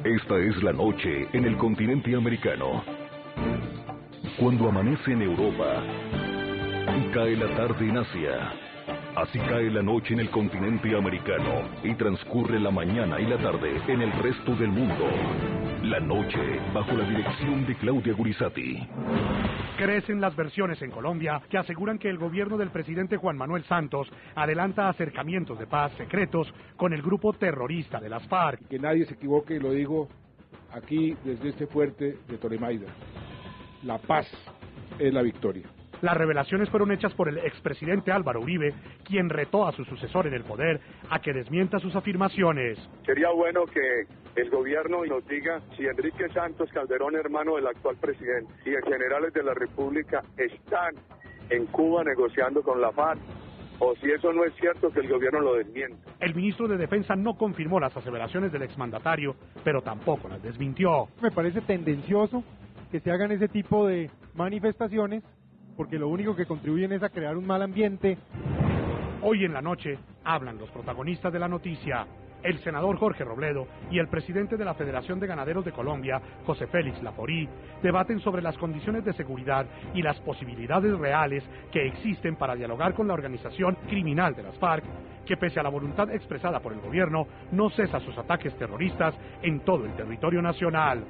Esta es la noche en el continente americano. Cuando amanece en Europa y cae la tarde en Asia, así cae la noche en el continente americano y transcurre la mañana y la tarde en el resto del mundo. La noche bajo la dirección de Claudia Gurizati. Crecen las versiones en Colombia que aseguran que el gobierno del presidente Juan Manuel Santos adelanta acercamientos de paz secretos con el grupo terrorista de las FARC. Que nadie se equivoque, lo digo aquí desde este fuerte de Toremaida. La paz es la victoria. Las revelaciones fueron hechas por el expresidente Álvaro Uribe, quien retó a su sucesor en el poder a que desmienta sus afirmaciones. Sería bueno que el gobierno nos diga si Enrique Santos Calderón, hermano del actual presidente, y el generales de la República están en Cuba negociando con la FARC, o si eso no es cierto, que el gobierno lo desmienta. El ministro de Defensa no confirmó las aseveraciones del exmandatario, pero tampoco las desmintió. Me parece tendencioso que se hagan ese tipo de manifestaciones, porque lo único que contribuyen es a crear un mal ambiente. Hoy en la noche hablan los protagonistas de la noticia. El senador Jorge Robledo y el presidente de la Federación de Ganaderos de Colombia, José Félix Laforí, debaten sobre las condiciones de seguridad y las posibilidades reales que existen para dialogar con la organización criminal de las FARC, que pese a la voluntad expresada por el gobierno, no cesa sus ataques terroristas en todo el territorio nacional.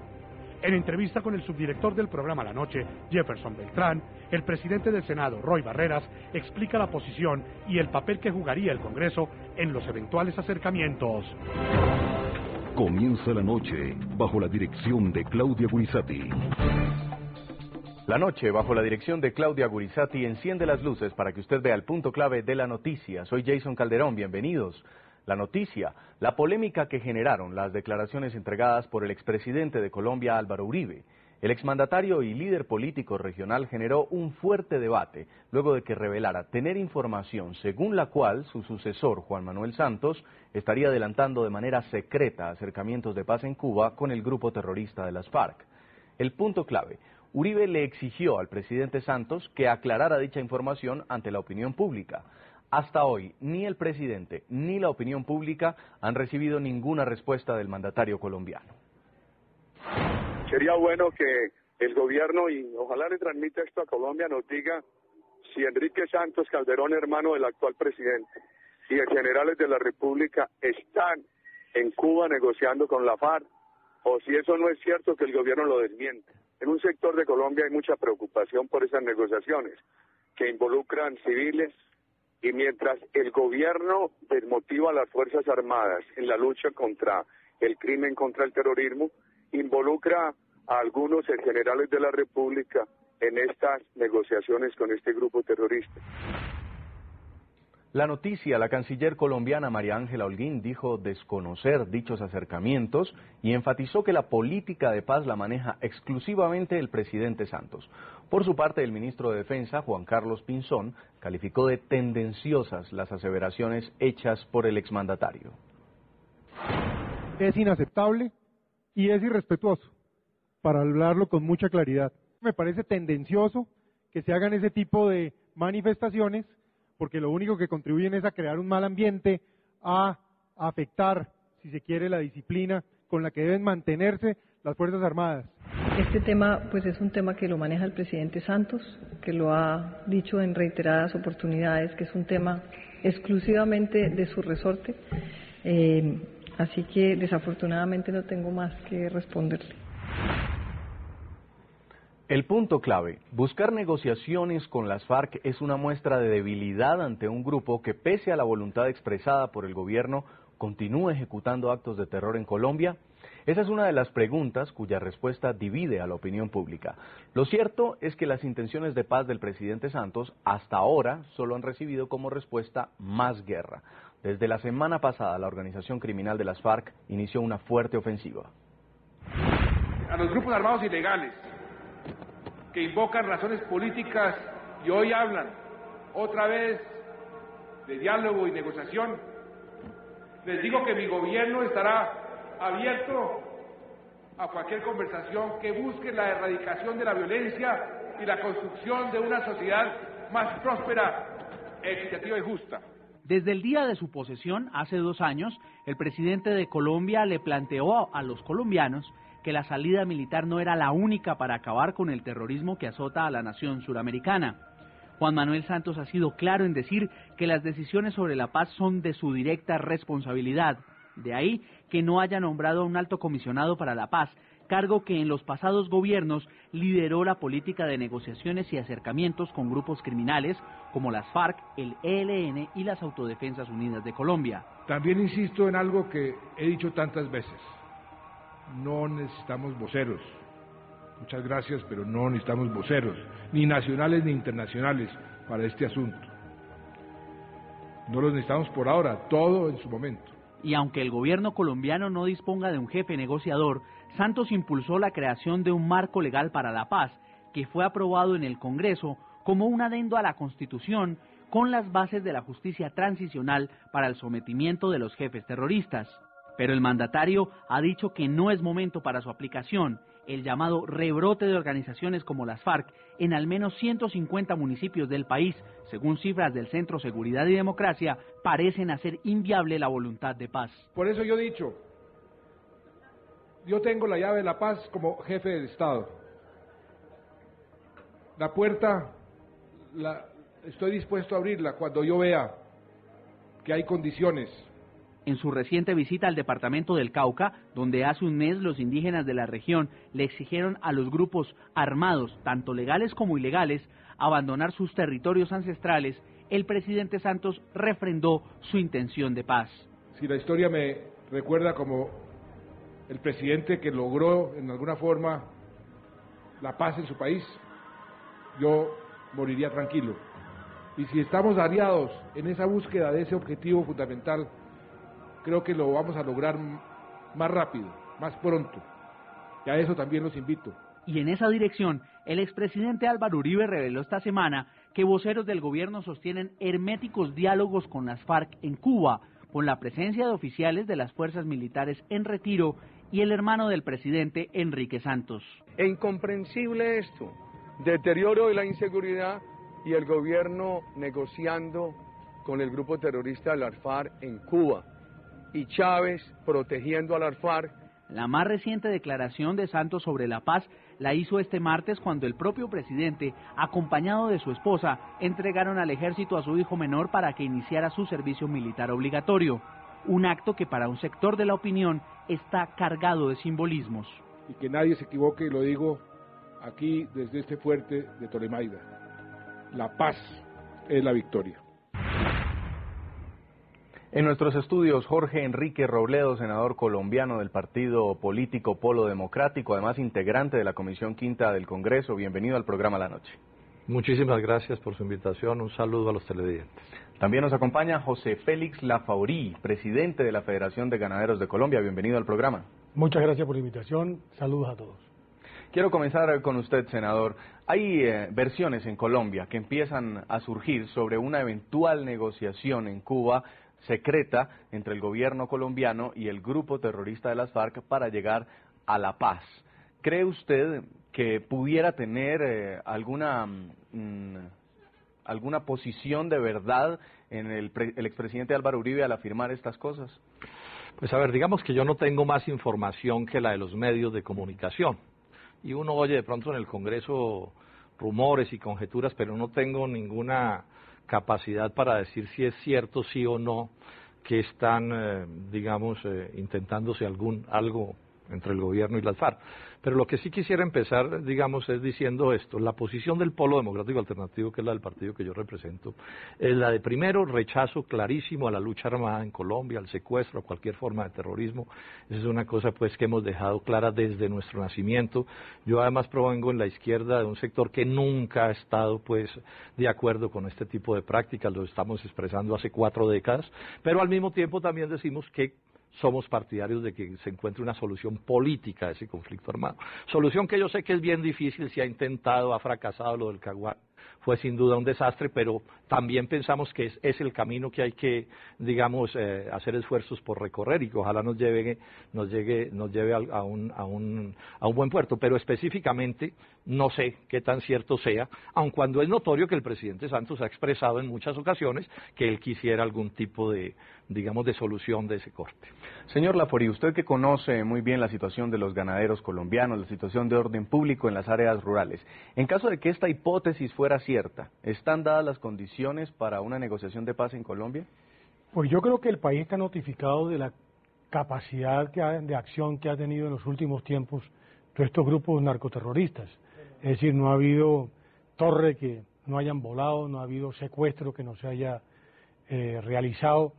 En entrevista con el subdirector del programa La Noche, Jefferson Beltrán, el presidente del Senado, Roy Barreras, explica la posición y el papel que jugaría el Congreso en los eventuales acercamientos. Comienza la noche bajo la dirección de Claudia Gurizati. La noche, bajo la dirección de Claudia Gurizati, enciende las luces para que usted vea el punto clave de la noticia. Soy Jason Calderón, bienvenidos. La noticia, la polémica que generaron las declaraciones entregadas por el expresidente de Colombia, Álvaro Uribe. El exmandatario y líder político regional generó un fuerte debate luego de que revelara tener información según la cual su sucesor, Juan Manuel Santos, estaría adelantando de manera secreta acercamientos de paz en Cuba con el grupo terrorista de las FARC. El punto clave, Uribe le exigió al presidente Santos que aclarara dicha información ante la opinión pública. Hasta hoy, ni el presidente ni la opinión pública han recibido ninguna respuesta del mandatario colombiano. Sería bueno que el gobierno, y ojalá le transmita esto a Colombia, nos diga si Enrique Santos Calderón, hermano del actual presidente, y el generales de la República están en Cuba negociando con la FARC, o si eso no es cierto, que el gobierno lo desmiente. En un sector de Colombia hay mucha preocupación por esas negociaciones que involucran civiles. Y mientras el gobierno desmotiva a las Fuerzas Armadas en la lucha contra el crimen, contra el terrorismo, involucra a algunos generales de la República en estas negociaciones con este grupo terrorista. La noticia, la canciller colombiana María Ángela Holguín dijo desconocer dichos acercamientos y enfatizó que la política de paz la maneja exclusivamente el presidente Santos. Por su parte, el ministro de Defensa, Juan Carlos Pinzón, calificó de tendenciosas las aseveraciones hechas por el exmandatario. Es inaceptable y es irrespetuoso, para hablarlo con mucha claridad. Me parece tendencioso que se hagan ese tipo de manifestaciones, porque lo único que contribuyen es a crear un mal ambiente, a afectar, si se quiere, la disciplina con la que deben mantenerse las Fuerzas Armadas. Este tema pues es un tema que lo maneja el presidente Santos, que lo ha dicho en reiteradas oportunidades, que es un tema exclusivamente de su resorte, así que desafortunadamente no tengo más que responderle. El punto clave, buscar negociaciones con las FARC es una muestra de debilidad ante un grupo que, pese a la voluntad expresada por el gobierno, continúa ejecutando actos de terror en Colombia. Esa es una de las preguntas cuya respuesta divide a la opinión pública. Lo cierto es que las intenciones de paz del presidente Santos hasta ahora solo han recibido como respuesta más guerra. Desde la semana pasada, la organización criminal de las FARC inició una fuerte ofensiva. A los grupos armados ilegales que invocan razones políticas y hoy hablan otra vez de diálogo y negociación, les digo que mi gobierno estará abierto a cualquier conversación que busque la erradicación de la violencia y la construcción de una sociedad más próspera, equitativa y justa. Desde el día de su posesión, hace 2 años, el presidente de Colombia le planteó a los colombianos que la salida militar no era la única para acabar con el terrorismo que azota a la nación suramericana. Juan Manuel Santos ha sido claro en decir que las decisiones sobre la paz son de su directa responsabilidad. De ahí que no haya nombrado a un alto comisionado para la paz, cargo que en los pasados gobiernos lideró la política de negociaciones y acercamientos con grupos criminales como las FARC, el ELN y las Autodefensas Unidas de Colombia. También insisto en algo que he dicho tantas veces. No necesitamos voceros. Muchas gracias, pero no necesitamos voceros, ni nacionales ni internacionales, para este asunto. No los necesitamos por ahora, todo en su momento. Y aunque el gobierno colombiano no disponga de un jefe negociador, Santos impulsó la creación de un marco legal para la paz, que fue aprobado en el Congreso como un adendo a la Constitución con las bases de la justicia transicional para el sometimiento de los jefes terroristas. Pero el mandatario ha dicho que no es momento para su aplicación. El llamado rebrote de organizaciones como las FARC en al menos 150 municipios del país, según cifras del Centro Seguridad y Democracia, parecen hacer inviable la voluntad de paz. Por eso yo he dicho, yo tengo la llave de la paz como jefe del Estado. La puerta estoy dispuesto a abrirla cuando yo vea que hay condiciones. En su reciente visita al departamento del Cauca, donde hace un mes los indígenas de la región le exigieron a los grupos armados, tanto legales como ilegales, abandonar sus territorios ancestrales, el presidente Santos refrendó su intención de paz. Si la historia me recuerda como el presidente que logró en alguna forma la paz en su país, yo moriría tranquilo. Y si estamos aliados en esa búsqueda de ese objetivo fundamental, creo que lo vamos a lograr más rápido, más pronto. Y a eso también los invito. Y en esa dirección, el expresidente Álvaro Uribe reveló esta semana que voceros del gobierno sostienen herméticos diálogos con las FARC en Cuba, con la presencia de oficiales de las fuerzas militares en retiro y el hermano del presidente, Enrique Santos. Es incomprensible esto, deterioro de la inseguridad y el gobierno negociando con el grupo terrorista de las FARC en Cuba. Y Chávez protegiendo a las FARC. La más reciente declaración de Santos sobre la paz la hizo este martes cuando el propio presidente, acompañado de su esposa, entregaron al ejército a su hijo menor para que iniciara su servicio militar obligatorio. Un acto que para un sector de la opinión está cargado de simbolismos. Y que nadie se equivoque, lo digo aquí desde este fuerte de Tolemaida. La paz es la victoria. En nuestros estudios, Jorge Enrique Robledo, senador colombiano del partido político Polo Democrático, además integrante de la Comisión Quinta del Congreso. Bienvenido al programa La Noche. Muchísimas gracias por su invitación. Un saludo a los televidentes. También nos acompaña José Félix Lafaurí, presidente de la Federación de Ganaderos de Colombia. Bienvenido al programa. Muchas gracias por la invitación. Saludos a todos. Quiero comenzar con usted, senador. Hay versiones en Colombia que empiezan a surgir sobre una eventual negociación en Cuba secreta entre el gobierno colombiano y el grupo terrorista de las FARC para llegar a la paz. ¿Cree usted que pudiera tener alguna posición de verdad en el expresidente Álvaro Uribe al afirmar estas cosas? Pues a ver, digamos que yo no tengo más información que la de los medios de comunicación. Y uno oye de pronto en el Congreso rumores y conjeturas, pero no tengo ninguna capacidad para decir si es cierto, sí o no, que están, intentándose algo entre el gobierno y las FARC. Pero lo que sí quisiera empezar, es diciendo esto. La posición del Polo Democrático Alternativo, que es la del partido que yo represento, es la de, primero, rechazo clarísimo a la lucha armada en Colombia, al secuestro, a cualquier forma de terrorismo. Esa es una cosa pues que hemos dejado clara desde nuestro nacimiento. Yo además provengo en la izquierda de un sector que nunca ha estado pues de acuerdo con este tipo de prácticas, lo estamos expresando hace 4 décadas, pero al mismo tiempo también decimos que somos partidarios de que se encuentre una solución política a ese conflicto armado. Solución que yo sé que es bien difícil, se ha intentado, ha fracasado lo del Caguán fue sin duda un desastre, pero también pensamos que es el camino que hay que, digamos, hacer esfuerzos por recorrer y que ojalá nos lleve a un buen puerto. Pero específicamente no sé qué tan cierto sea, aun cuando es notorio que el presidente Santos ha expresado en muchas ocasiones que él quisiera algún tipo de, digamos, de solución de ese corte. Señor Laforí, usted que conoce muy bien la situación de los ganaderos colombianos, la situación de orden público en las áreas rurales, en caso de que esta hipótesis fuera cierta, ¿están dadas las condiciones para una negociación de paz en Colombia? Pues yo creo que el país está notificado de la capacidad de acción que ha tenido en los últimos tiempos todos estos grupos narcoterroristas. Es decir, no ha habido torre que no hayan volado, no ha habido secuestro que no se haya realizado.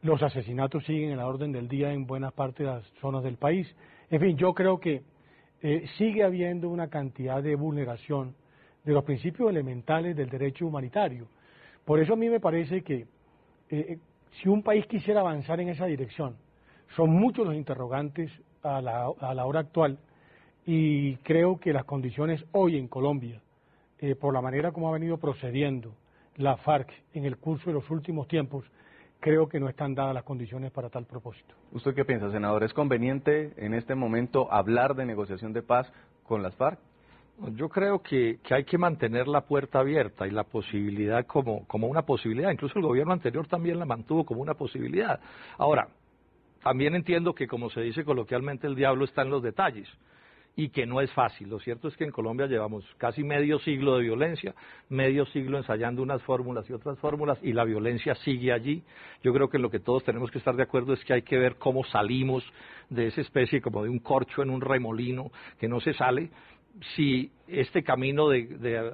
Los asesinatos siguen en la orden del día en buena parte de las zonas del país. En fin, yo creo que sigue habiendo una cantidad de vulneración de los principios elementales del derecho humanitario. Por eso a mí me parece que si un país quisiera avanzar en esa dirección, son muchos los interrogantes a la hora actual, y creo que las condiciones hoy en Colombia, por la manera como ha venido procediendo la FARC en el curso de los últimos tiempos, creo que no están dadas las condiciones para tal propósito. ¿Usted qué piensa, senador? ¿Es conveniente en este momento hablar de negociación de paz con las FARC? Yo creo que hay que mantener la puerta abierta y la posibilidad como una posibilidad. Incluso el gobierno anterior también la mantuvo como una posibilidad. Ahora, también entiendo que, como se dice coloquialmente, el diablo está en los detalles y que no es fácil. Lo cierto es que en Colombia llevamos casi medio siglo de violencia, medio siglo ensayando unas fórmulas y otras fórmulas, y la violencia sigue allí. Yo creo que lo que todos tenemos que estar de acuerdo es que hay que ver cómo salimos de esa especie como de un corcho en un remolino que no se sale. Si este camino de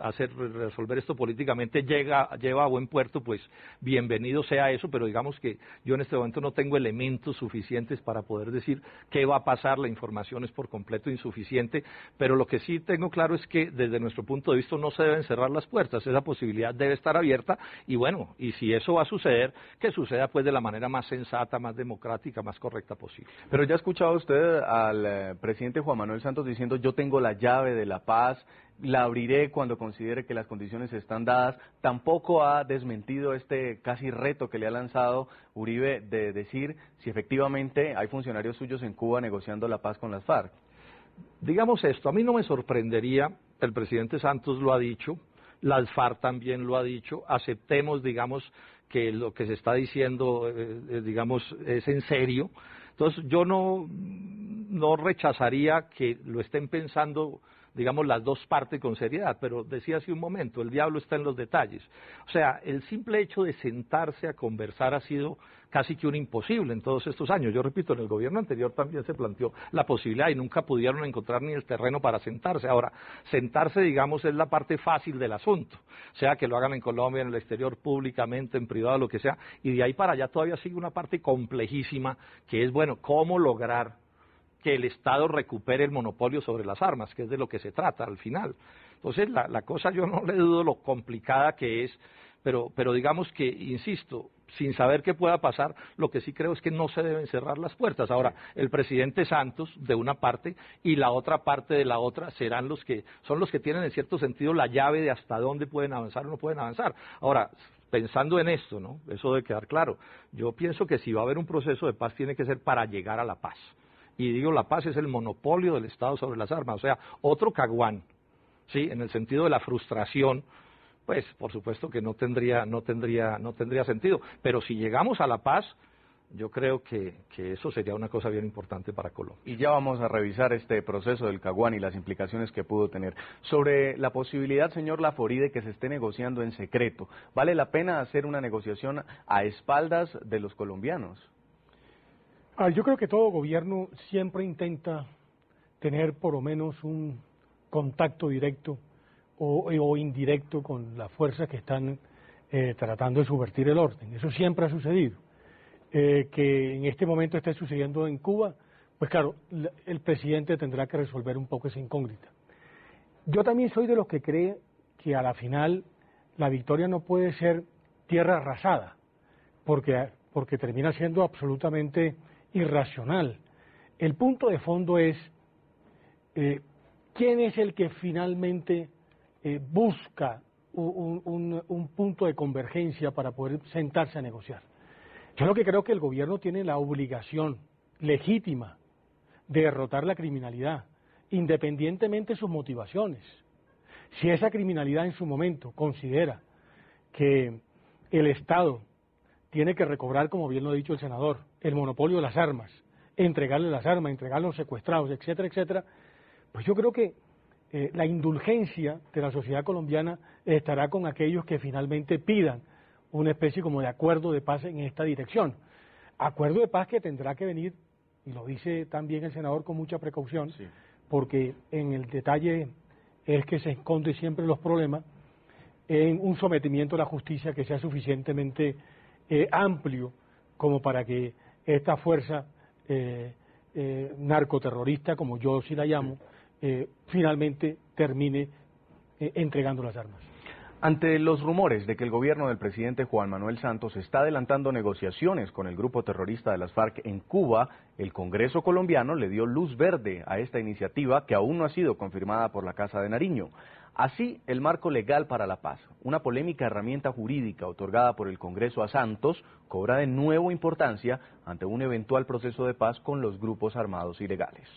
resolver esto políticamente lleva a buen puerto, pues bienvenido sea eso, pero digamos que yo en este momento no tengo elementos suficientes para poder decir qué va a pasar. La información es por completo insuficiente, pero lo que sí tengo claro es que desde nuestro punto de vista no se deben cerrar las puertas, esa posibilidad debe estar abierta, y bueno, y si eso va a suceder, que suceda pues de la manera más sensata, más democrática, más correcta posible. Pero ya ha escuchado usted al presidente Juan Manuel Santos diciendo: yo tengo la llave de la paz, la abriré cuando considere que las condiciones están dadas. Tampoco ha desmentido este casi reto que le ha lanzado Uribe de decir si efectivamente hay funcionarios suyos en Cuba negociando la paz con las FARC. Digamos esto, a mí no me sorprendería, el presidente Santos lo ha dicho, las FARC también lo ha dicho, aceptemos, digamos, que lo que se está diciendo, digamos, es en serio. Entonces yo no rechazaría que lo estén pensando, digamos, las dos partes con seriedad, pero decía hace un momento, el diablo está en los detalles. O sea, el simple hecho de sentarse a conversar ha sido casi que un imposible en todos estos años. Yo repito, en el gobierno anterior también se planteó la posibilidad y nunca pudieron encontrar ni el terreno para sentarse. Ahora, sentarse, digamos, es la parte fácil del asunto, sea que lo hagan en Colombia, en el exterior, públicamente, en privado, lo que sea, y de ahí para allá todavía sigue una parte complejísima, que es, bueno, cómo lograr que el Estado recupere el monopolio sobre las armas, que es de lo que se trata al final. Entonces, la cosa yo no le dudo lo complicada que es, pero digamos que, insisto, sin saber qué pueda pasar, lo que sí creo es que no se deben cerrar las puertas. Ahora, el presidente Santos, de una parte, y la otra parte de la otra, son los que tienen en cierto sentido la llave de hasta dónde pueden avanzar o no pueden avanzar. Ahora, pensando en esto, ¿no? Eso debe quedar claro. Yo pienso que si va a haber un proceso de paz, tiene que ser para llegar a la paz. Y digo, la paz es el monopolio del Estado sobre las armas, o sea, otro caguán, ¿sí? En el sentido de la frustración, pues por supuesto que no tendría sentido. Pero si llegamos a la paz, yo creo que eso sería una cosa bien importante para Colombia. Y ya vamos a revisar este proceso del caguán y las implicaciones que pudo tener. Sobre la posibilidad, señor Laforí, de que se esté negociando en secreto, ¿vale la pena hacer una negociación a espaldas de los colombianos? Yo creo que todo gobierno siempre intenta tener por lo menos un contacto directo o indirecto con las fuerzas que están tratando de subvertir el orden. Eso siempre ha sucedido. Que en este momento esté sucediendo en Cuba, pues claro, el presidente tendrá que resolver un poco esa incógnita. Yo también soy de los que cree que a la final la victoria no puede ser tierra arrasada, porque termina siendo absolutamente irracional. El punto de fondo es quién es el que finalmente busca un punto de convergencia para poder sentarse a negociar. Yo lo que creo que el gobierno tiene la obligación legítima de derrotar la criminalidad, independientemente de sus motivaciones. Si esa criminalidad en su momento considera que el Estado tiene que recobrar, como bien lo ha dicho el senador, el monopolio de las armas, entregarle las armas, entregarle los secuestrados, etcétera, etcétera, pues yo creo que la indulgencia de la sociedad colombiana estará con aquellos que finalmente pidan una especie como de acuerdo de paz en esta dirección. Acuerdo de paz que tendrá que venir, y lo dice también el senador con mucha precaución, sí, porque en el detalle es que se esconden siempre los problemas, en un sometimiento a la justicia que sea suficientemente amplio como para que esta fuerza narcoterrorista, como yo sí la llamo, finalmente termine entregando las armas. Ante los rumores de que el gobierno del presidente Juan Manuel Santos está adelantando negociaciones con el grupo terrorista de las FARC en Cuba, el Congreso colombiano le dio luz verde a esta iniciativa que aún no ha sido confirmada por la Casa de Nariño. Así, el marco legal para la paz, una polémica herramienta jurídica otorgada por el Congreso a Santos, cobra de nuevo importancia ante un eventual proceso de paz con los grupos armados ilegales.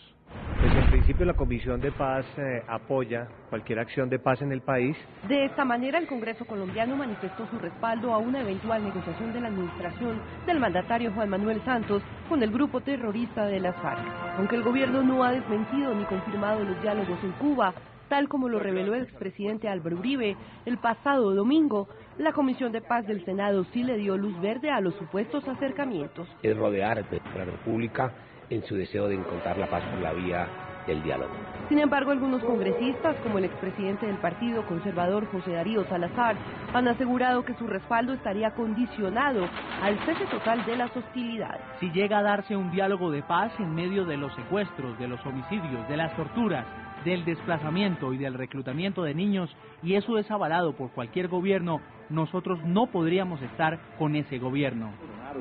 Desde el principio la Comisión de Paz apoya cualquier acción de paz en el país. De esta manera el Congreso colombiano manifestó su respaldo a una eventual negociación de la administración del mandatario Juan Manuel Santos con el grupo terrorista de las FARC. Aunque el gobierno no ha desmentido ni confirmado los diálogos en Cuba, tal como lo reveló el expresidente Álvaro Uribe el pasado domingo, la Comisión de Paz del Senado sí le dio luz verde a los supuestos acercamientos. Es rodear a la República en su deseo de encontrar la paz por la vía del diálogo. Sin embargo, algunos congresistas, como el expresidente del Partido Conservador José Darío Salazar, han asegurado que su respaldo estaría condicionado al cese total de las hostilidades. Si llega a darse un diálogo de paz en medio de los secuestros, de los homicidios, de las torturas, del desplazamiento y del reclutamiento de niños, y eso es avalado por cualquier gobierno, nosotros no podríamos estar con ese gobierno.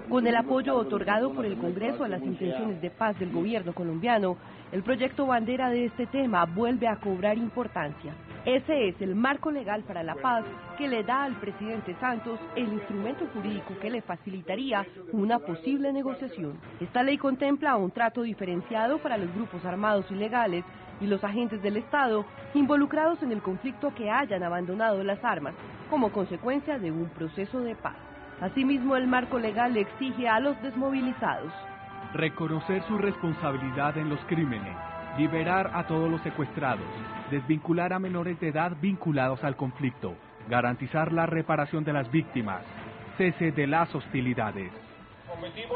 Con el apoyo otorgado por el Congreso a las intenciones de paz del gobierno colombiano, el proyecto bandera de este tema vuelve a cobrar importancia. Ese es el marco legal para la paz que le da al presidente Santos el instrumento jurídico que le facilitaría una posible negociación. Esta ley contempla un trato diferenciado para los grupos armados ilegales y los agentes del Estado involucrados en el conflicto que hayan abandonado las armas como consecuencia de un proceso de paz. Asimismo, el marco legal le exige a los desmovilizados reconocer su responsabilidad en los crímenes, liberar a todos los secuestrados, desvincular a menores de edad vinculados al conflicto, garantizar la reparación de las víctimas, cese de las hostilidades.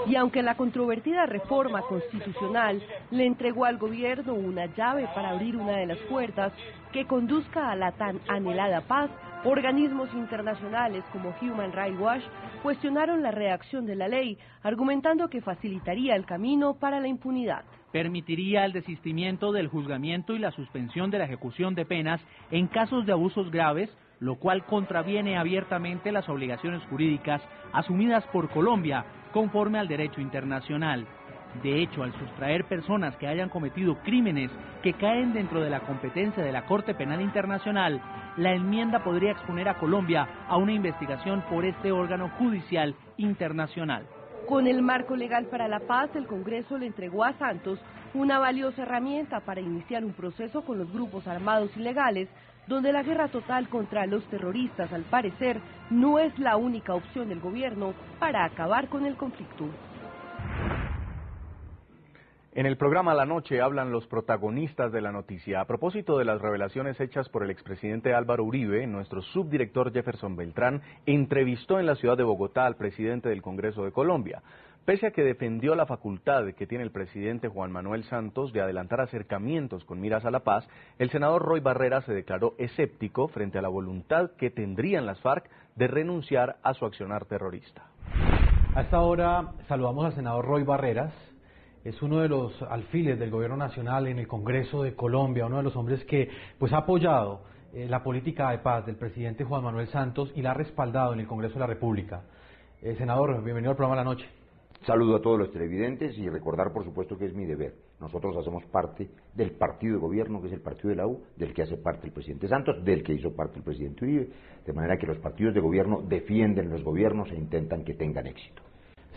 Y aunque la controvertida reforma constitucional le entregó al gobierno una llave para abrir una de las puertas que conduzca a la tan anhelada paz, organismos internacionales como Human Rights Watch cuestionaron la redacción de la ley, argumentando que facilitaría el camino para la impunidad. Permitiría el desistimiento del juzgamiento y la suspensión de la ejecución de penas en casos de abusos graves, lo cual contraviene abiertamente las obligaciones jurídicas asumidas por Colombia conforme al derecho internacional. De hecho, al sustraer personas que hayan cometido crímenes que caen dentro de la competencia de la Corte Penal Internacional, la enmienda podría exponer a Colombia a una investigación por este órgano judicial internacional. Con el marco legal para la paz, el Congreso le entregó a Santos una valiosa herramienta para iniciar un proceso con los grupos armados ilegales, donde la guerra total contra los terroristas, al parecer, no es la única opción del gobierno para acabar con el conflicto. En el programa La Noche hablan los protagonistas de la noticia. A propósito de las revelaciones hechas por el expresidente Álvaro Uribe, nuestro subdirector Jefferson Beltrán entrevistó en la ciudad de Bogotá al presidente del Congreso de Colombia. Pese a que defendió la facultad que tiene el presidente Juan Manuel Santos de adelantar acercamientos con miras a la paz, el senador Roy Barreras se declaró escéptico frente a la voluntad que tendrían las FARC de renunciar a su accionar terrorista. A esta hora saludamos al senador Roy Barreras. Es uno de los alfiles del gobierno nacional en el Congreso de Colombia, uno de los hombres que ha apoyado la política de paz del presidente Juan Manuel Santos y la ha respaldado en el Congreso de la República. Senador, bienvenido al programa La Noche. Saludo a todos los televidentes y recordar, por supuesto, que es mi deber. Nosotros hacemos parte del partido de gobierno, que es el partido de la U, del que hace parte el presidente Santos, del que hizo parte el presidente Uribe, de manera que los partidos de gobierno defienden los gobiernos e intentan que tengan éxito.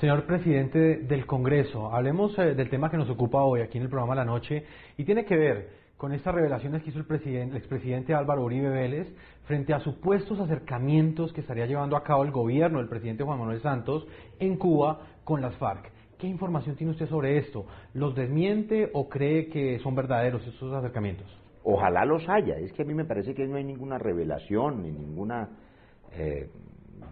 Señor presidente del Congreso, hablemos del tema que nos ocupa hoy aquí en el programa La Noche y tiene que ver con estas revelaciones que hizo el expresidente Álvaro Uribe Vélez frente a supuestos acercamientos que estaría llevando a cabo el gobierno del presidente Juan Manuel Santos en Cuba con las FARC. ¿Qué información tiene usted sobre esto? ¿Los desmiente o cree que son verdaderos estos acercamientos? Ojalá los haya. Es que a mí me parece que no hay ninguna revelación ni ninguna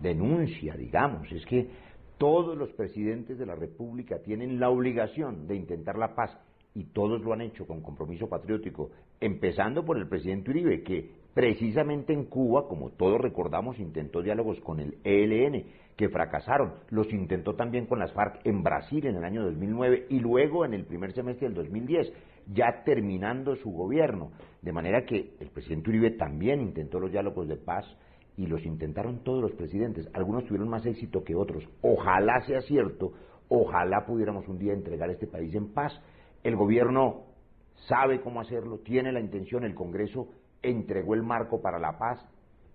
denuncia, digamos. Es que todos los presidentes de la República tienen la obligación de intentar la paz y todos lo han hecho con compromiso patriótico, empezando por el presidente Uribe, que precisamente en Cuba, como todos recordamos, intentó diálogos con el ELN, que fracasaron. Los intentó también con las FARC en Brasil en el año 2009 y luego en el primer semestre del 2010, ya terminando su gobierno. De manera que el presidente Uribe también intentó los diálogos de paz y los intentaron todos los presidentes. Algunos tuvieron más éxito que otros. Ojalá sea cierto, ojalá pudiéramos un día entregar este país en paz. El gobierno sabe cómo hacerlo, tiene la intención, el Congreso entregó el marco para la paz,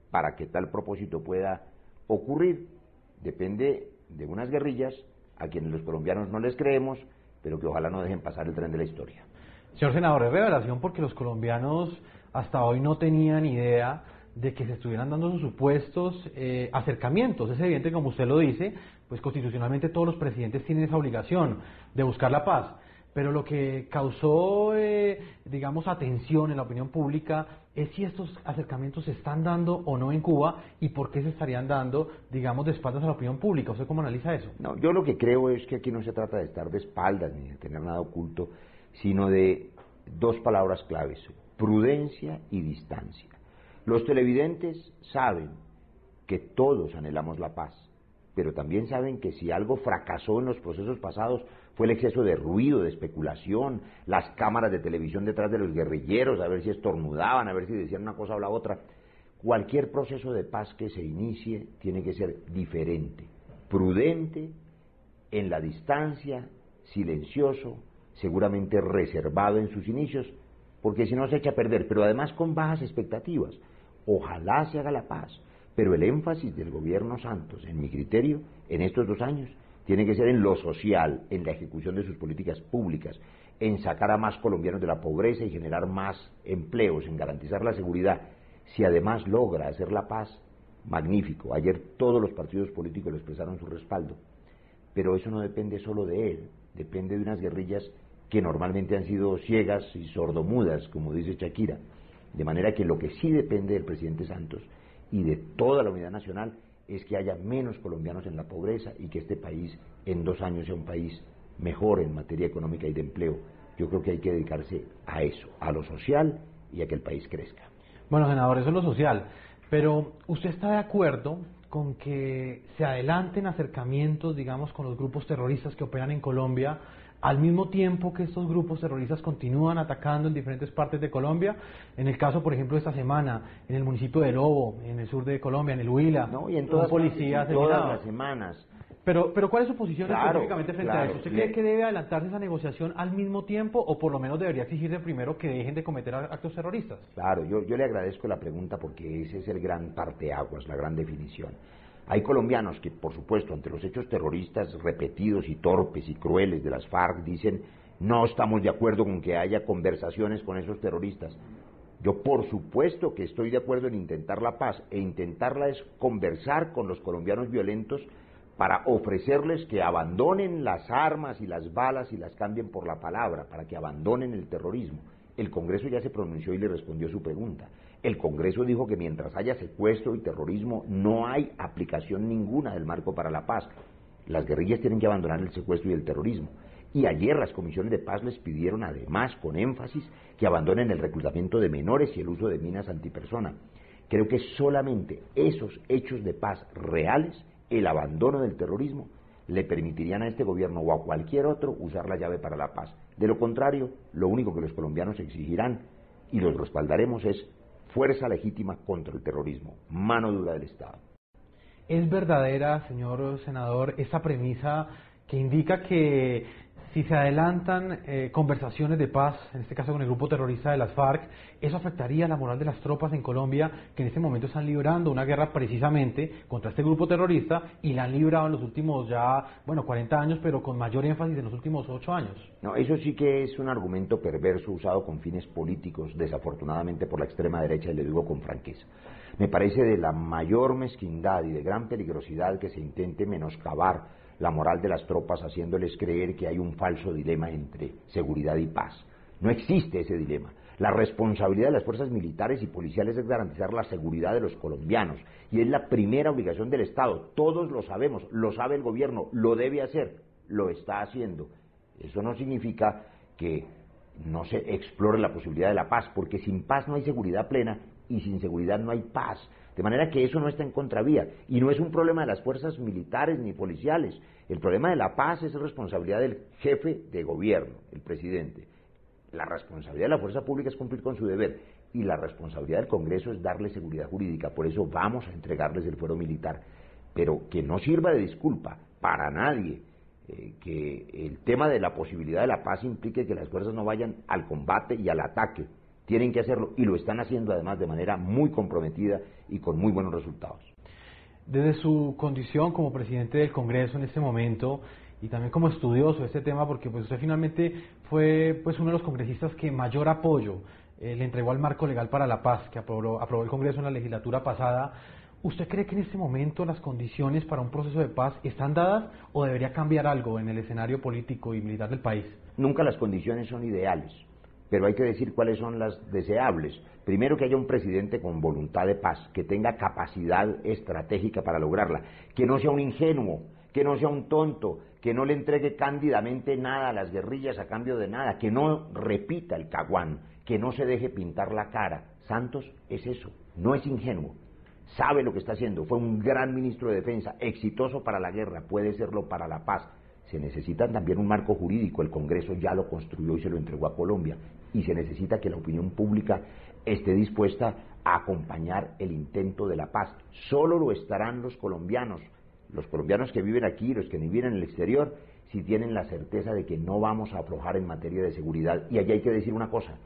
para que tal propósito pueda ocurrir. Depende de unas guerrillas a quienes los colombianos no les creemos, pero que ojalá no dejen pasar el tren de la historia. Señor senador, es revelación porque los colombianos hasta hoy no tenían idea de que se estuvieran dando sus supuestos acercamientos. Es evidente, como usted lo dice, pues constitucionalmente todos los presidentes tienen esa obligación de buscar la paz. Pero lo que causó, digamos, atención en la opinión pública es si estos acercamientos se están dando o no en Cuba y por qué se estarían dando, digamos, de espaldas a la opinión pública. ¿Usted cómo analiza eso? No, yo lo que creo es que aquí no se trata de estar de espaldas ni de tener nada oculto, sino de dos palabras claves: prudencia y distancia. Los televidentes saben que todos anhelamos la paz, pero también saben que si algo fracasó en los procesos pasados fue el exceso de ruido, de especulación, las cámaras de televisión detrás de los guerrilleros, a ver si estornudaban, a ver si decían una cosa o la otra. Cualquier proceso de paz que se inicie tiene que ser diferente, prudente, en la distancia, silencioso, seguramente reservado en sus inicios, porque si no se echa a perder, pero además con bajas expectativas. Ojalá se haga la paz, pero el énfasis del gobierno Santos, en mi criterio, en estos 2 años, tiene que ser en lo social, en la ejecución de sus políticas públicas, en sacar a más colombianos de la pobreza y generar más empleos, en garantizar la seguridad. Si además logra hacer la paz, magnífico. Ayer todos los partidos políticos le expresaron su respaldo, pero eso no depende solo de él, depende de unas guerrillas que normalmente han sido ciegas y sordomudas, como dice Shakira. De manera que lo que sí depende del presidente Santos y de toda la unidad nacional es que haya menos colombianos en la pobreza y que este país en 2 años sea un país mejor en materia económica y de empleo. Yo creo que hay que dedicarse a eso, a lo social y a que el país crezca. Bueno, senador, eso es lo social, pero ¿usted está de acuerdo con que se adelanten acercamientos, digamos, con los grupos terroristas que operan en Colombia, al mismo tiempo que estos grupos terroristas continúan atacando en diferentes partes de Colombia? En el caso, por ejemplo, esta semana, en el municipio de Lobo, en el sur de Colombia, en el Huila, no, y en todas, todas las semanas. Pero ¿cuál es su posición específicamente frente a eso? ¿Usted cree le... que debe adelantarse esa negociación al mismo tiempo o por lo menos debería exigirle primero que dejen de cometer actos terroristas? Claro, yo le agradezco la pregunta porque ese es el gran parteaguas, la gran definición. Hay colombianos que, por supuesto, ante los hechos terroristas repetidos y torpes y crueles de las FARC, dicen: no estamos de acuerdo con que haya conversaciones con esos terroristas. Yo, por supuesto, que estoy de acuerdo en intentar la paz, e intentarla es conversar con los colombianos violentos para ofrecerles que abandonen las armas y las balas y las cambien por la palabra, para que abandonen el terrorismo. El Congreso ya se pronunció y le respondió su pregunta. El Congreso dijo que mientras haya secuestro y terrorismo no hay aplicación ninguna del marco para la paz. Las guerrillas tienen que abandonar el secuestro y el terrorismo. Y ayer las comisiones de paz les pidieron además, con énfasis, que abandonen el reclutamiento de menores y el uso de minas antipersona. Creo que solamente esos hechos de paz reales, el abandono del terrorismo, le permitirían a este gobierno o a cualquier otro usar la llave para la paz. De lo contrario, lo único que los colombianos exigirán y los respaldaremos es fuerza legítima contra el terrorismo, mano dura del Estado. ¿Es verdadera, señor senador, esa premisa que indica que si se adelantan conversaciones de paz, en este caso con el grupo terrorista de las FARC, ¿eso afectaría la moral de las tropas en Colombia que en este momento están librando una guerra precisamente contra este grupo terrorista y la han librado en los últimos 40 años, pero con mayor énfasis en los últimos 8 años? No, eso sí que es un argumento perverso usado con fines políticos, desafortunadamente por la extrema derecha, y le digo con franqueza. Me parece de la mayor mezquindad y de gran peligrosidad que se intente menoscabar la moral de las tropas haciéndoles creer que hay un falso dilema entre seguridad y paz. No existe ese dilema. La responsabilidad de las fuerzas militares y policiales es garantizar la seguridad de los colombianos y es la primera obligación del Estado. Todos lo sabemos, lo sabe el gobierno, lo debe hacer, lo está haciendo. Eso no significa que no se explore la posibilidad de la paz, porque sin paz no hay seguridad plena y sin seguridad no hay paz. De manera que eso no está en contravía y no es un problema de las fuerzas militares ni policiales. El problema de la paz es responsabilidad del jefe de gobierno, el presidente. La responsabilidad de la fuerza pública es cumplir con su deber y la responsabilidad del Congreso es darle seguridad jurídica. Por eso vamos a entregarles el fuero militar, pero que no sirva de disculpa para nadie que el tema de la posibilidad de la paz implique que las fuerzas no vayan al combate y al ataque. Tienen que hacerlo y lo están haciendo además de manera muy comprometida y con muy buenos resultados. Desde su condición como presidente del Congreso en este momento y también como estudioso de este tema, porque pues usted finalmente fue uno de los congresistas que mayor apoyo le entregó al marco legal para la paz que aprobó el Congreso en la legislatura pasada, ¿usted cree que en este momento las condiciones para un proceso de paz están dadas o debería cambiar algo en el escenario político y militar del país? Nunca las condiciones son ideales, pero hay que decir cuáles son las deseables. Primero, que haya un presidente con voluntad de paz, que tenga capacidad estratégica para lograrla, que no sea un ingenuo, que no sea un tonto, que no le entregue cándidamente nada a las guerrillas a cambio de nada, que no repita el caguán, que no se deje pintar la cara. Santos es eso, no es ingenuo, sabe lo que está haciendo, fue un gran ministro de defensa, exitoso para la guerra, puede serlo para la paz. Se necesita también un marco jurídico, el Congreso ya lo construyó y se lo entregó a Colombia, y se necesita que la opinión pública esté dispuesta a acompañar el intento de la paz. Solo lo estarán los colombianos que viven aquí, los que viven en el exterior, si tienen la certeza de que no vamos a aflojar en materia de seguridad. Y allí hay que decir una cosa,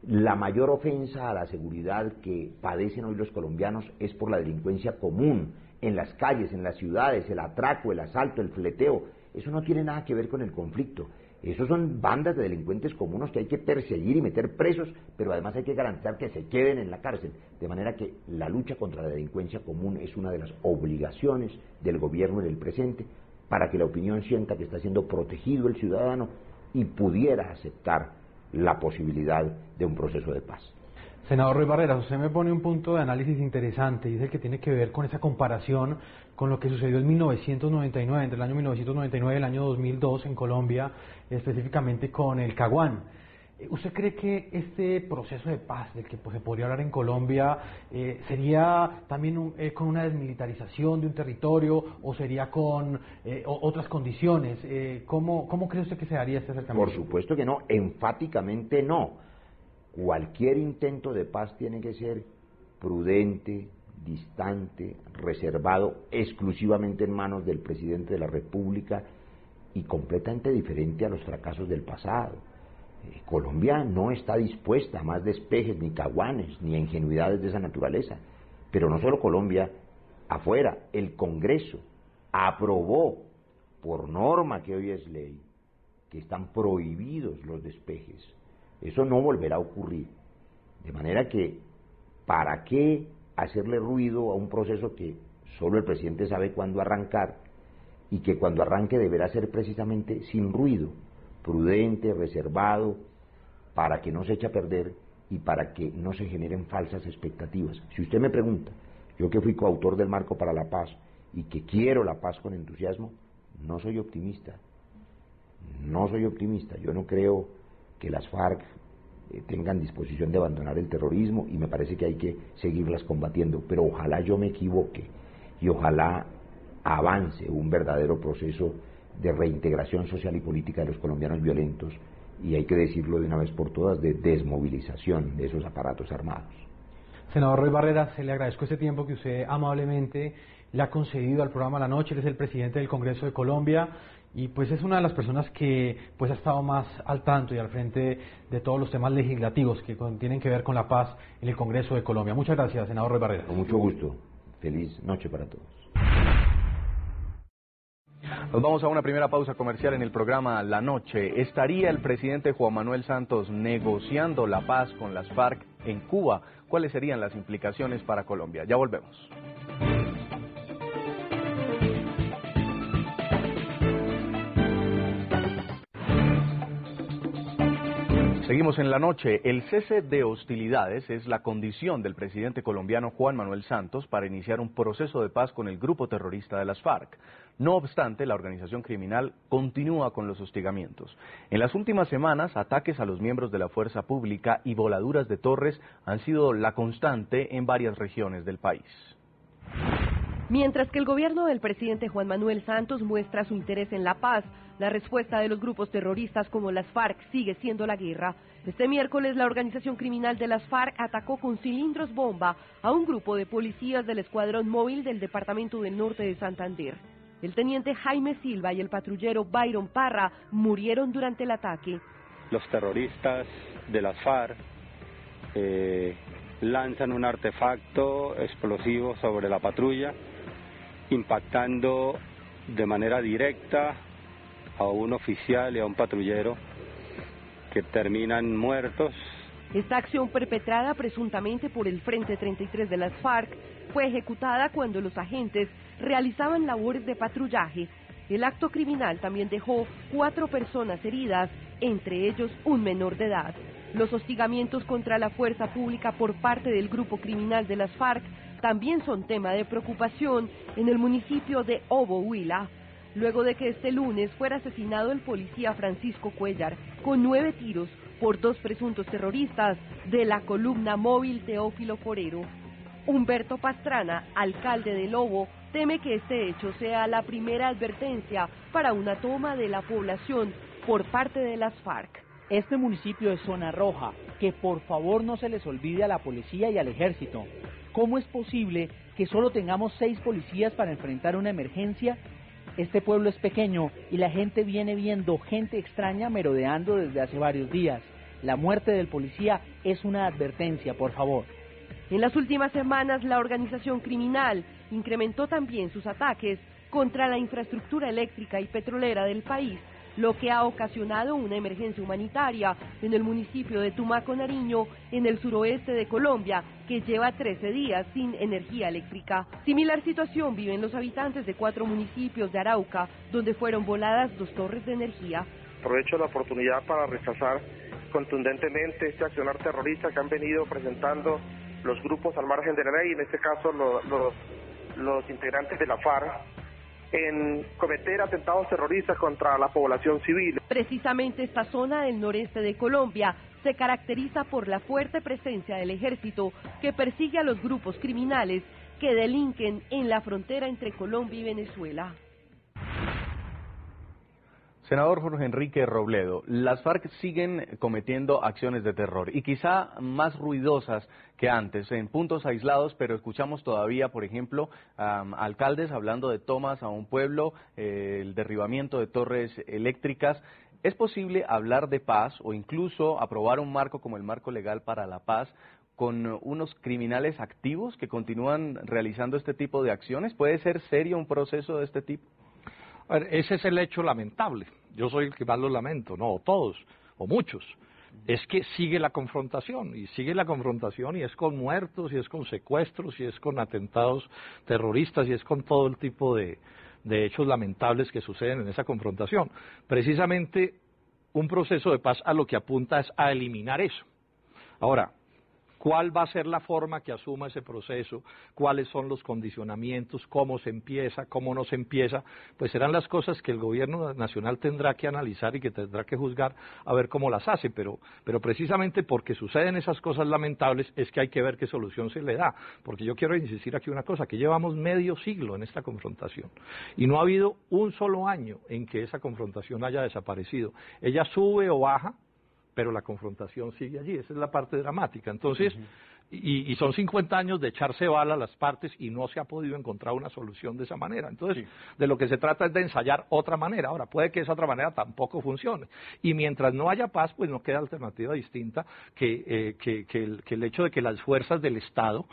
la mayor ofensa a la seguridad que padecen hoy los colombianos es por la delincuencia común, en las calles, en las ciudades, el atraco, el asalto, el fleteo. Eso no tiene nada que ver con el conflicto. Esos son bandas de delincuentes comunes que hay que perseguir y meter presos, pero además hay que garantizar que se queden en la cárcel. De manera que la lucha contra la delincuencia común es una de las obligaciones del gobierno en el presente para que la opinión sienta que está siendo protegido el ciudadano y pudiera aceptar la posibilidad de un proceso de paz. Senador Roy Barreras, usted me pone un punto de análisis interesante y es el que tiene que ver con esa comparación con lo que sucedió en 1999, entre el año 1999 y el año 2002 en Colombia, específicamente con el Caguán. ¿Usted cree que este proceso de paz del que se podría hablar en Colombia sería también con una desmilitarización de un territorio o sería con otras condiciones? ¿Cómo cree usted que se haría este acercamiento? Por supuesto que no, enfáticamente no. Cualquier intento de paz tiene que ser prudente, distante, reservado, exclusivamente en manos del presidente de la República y completamente diferente a los fracasos del pasado. Colombia no está dispuesta a más despejes, ni caguanes, ni a ingenuidades de esa naturaleza. Pero no solo Colombia, afuera, el Congreso aprobó, por norma que hoy es ley, que están prohibidos los despejes. Eso no volverá a ocurrir. De manera que, ¿para qué hacerle ruido a un proceso que solo el presidente sabe cuándo arrancar y que cuando arranque deberá ser precisamente sin ruido, prudente, reservado, para que no se eche a perder y para que no se generen falsas expectativas? Si usted me pregunta, yo que fui coautor del Marco para la Paz y que quiero la paz con entusiasmo, no soy optimista. Yo no creo que las FARC tengan disposición de abandonar el terrorismo y me parece que hay que seguirlas combatiendo, pero ojalá yo me equivoque y ojalá avance un verdadero proceso de reintegración social y política de los colombianos violentos y hay que decirlo de una vez por todas, de desmovilización de esos aparatos armados. Senador Roy Barreras, le agradezco este tiempo que usted amablemente le ha concedido al programa La Noche. Él es el presidente del Congreso de Colombia y pues es una de las personas que pues ha estado más al tanto y al frente de todos los temas legislativos que tienen que ver con la paz en el Congreso de Colombia. Muchas gracias, senador Roy Barreras. Con mucho gusto. Feliz noche para todos. Nos vamos a una primera pausa comercial en el programa La Noche. ¿Estaría el presidente Juan Manuel Santos negociando la paz con las FARC en Cuba? ¿Cuáles serían las implicaciones para Colombia? Ya volvemos. Seguimos en La Noche. El cese de hostilidades es la condición del presidente colombiano Juan Manuel Santos para iniciar un proceso de paz con el grupo terrorista de las FARC. No obstante, la organización criminal continúa con los hostigamientos. En las últimas semanas, ataques a los miembros de la fuerza pública y voladuras de torres han sido la constante en varias regiones del país. Mientras que el gobierno del presidente Juan Manuel Santos muestra su interés en la paz, la respuesta de los grupos terroristas como las FARC sigue siendo la guerra. Este miércoles la organización criminal de las FARC atacó con cilindros bomba a un grupo de policías del Escuadrón Móvil del Departamento del Norte de Santander. El teniente Jaime Silva y el patrullero Byron Parra murieron durante el ataque. Los terroristas de las FARC lanzan un artefacto explosivo sobre la patrulla, impactando de manera directa a un oficial y a un patrullero que terminan muertos. Esta acción perpetrada presuntamente por el Frente 33 de las FARC fue ejecutada cuando los agentes realizaban labores de patrullaje. El acto criminal también dejó 4 personas heridas, entre ellos un menor de edad. Los hostigamientos contra la fuerza pública por parte del grupo criminal de las FARC también son tema de preocupación en el municipio de Obo, Huila, luego de que este lunes fuera asesinado el policía Francisco Cuellar con 9 tiros por 2 presuntos terroristas de la columna móvil Teófilo Forero. Humberto Pastrana, alcalde de Obo, teme que este hecho sea la primera advertencia para una toma de la población por parte de las FARC. Este municipio es zona roja, que por favor no se les olvide a la policía y al ejército. ¿Cómo es posible que solo tengamos 6 policías para enfrentar una emergencia? Este pueblo es pequeño y la gente viene viendo gente extraña merodeando desde hace varios días. La muerte del policía es una advertencia, por favor. En las últimas semanas, la organización criminal incrementó también sus ataques contra la infraestructura eléctrica y petrolera del país, lo que ha ocasionado una emergencia humanitaria en el municipio de Tumaco, Nariño, en el suroeste de Colombia, que lleva 13 días sin energía eléctrica. Similar situación viven los habitantes de 4 municipios de Arauca, donde fueron voladas 2 torres de energía. Aprovecho la oportunidad para rechazar contundentemente este accionar terrorista que han venido presentando los grupos al margen de la ley, en este caso los integrantes de la FARC, en cometer atentados terroristas contra la población civil. Precisamente esta zona del noreste de Colombia se caracteriza por la fuerte presencia del ejército que persigue a los grupos criminales que delinquen en la frontera entre Colombia y Venezuela. Senador Jorge Enrique Robledo, las FARC siguen cometiendo acciones de terror y quizá más ruidosas que antes, en puntos aislados, pero escuchamos todavía, por ejemplo, alcaldes hablando de tomas a un pueblo, el derribamiento de torres eléctricas. ¿Es posible hablar de paz o incluso aprobar un marco como el Marco Legal para la Paz con unos criminales activos que continúan realizando este tipo de acciones? ¿Puede ser serio un proceso de este tipo? A ver, ese es el hecho lamentable. Yo soy el que más lo lamento, no todos, o muchos. Es que sigue la confrontación, y es con muertos, y es con secuestros, y es con atentados terroristas, y es con todo el tipo de hechos lamentables que suceden en esa confrontación. Precisamente un proceso de paz a lo que apunta es a eliminar eso. Ahora, ¿cuál va a ser la forma que asuma ese proceso? ¿Cuáles son los condicionamientos? ¿Cómo se empieza? ¿Cómo no se empieza? Pues serán las cosas que el gobierno nacional tendrá que analizar y que tendrá que juzgar a ver cómo las hace, pero precisamente porque suceden esas cosas lamentables es que hay que ver qué solución se le da, porque yo quiero insistir aquí una cosa, que llevamos medio siglo en esta confrontación y no ha habido un solo año en que esa confrontación haya desaparecido. Ella sube o baja, pero la confrontación sigue allí, esa es la parte dramática. Entonces, y son 50 años de echarse bala a las partes y no se ha podido encontrar una solución de esa manera. Entonces, de lo que se trata es de ensayar otra manera. Ahora, puede que esa otra manera tampoco funcione. Y mientras no haya paz, pues no queda alternativa distinta que el hecho de que las fuerzas del Estado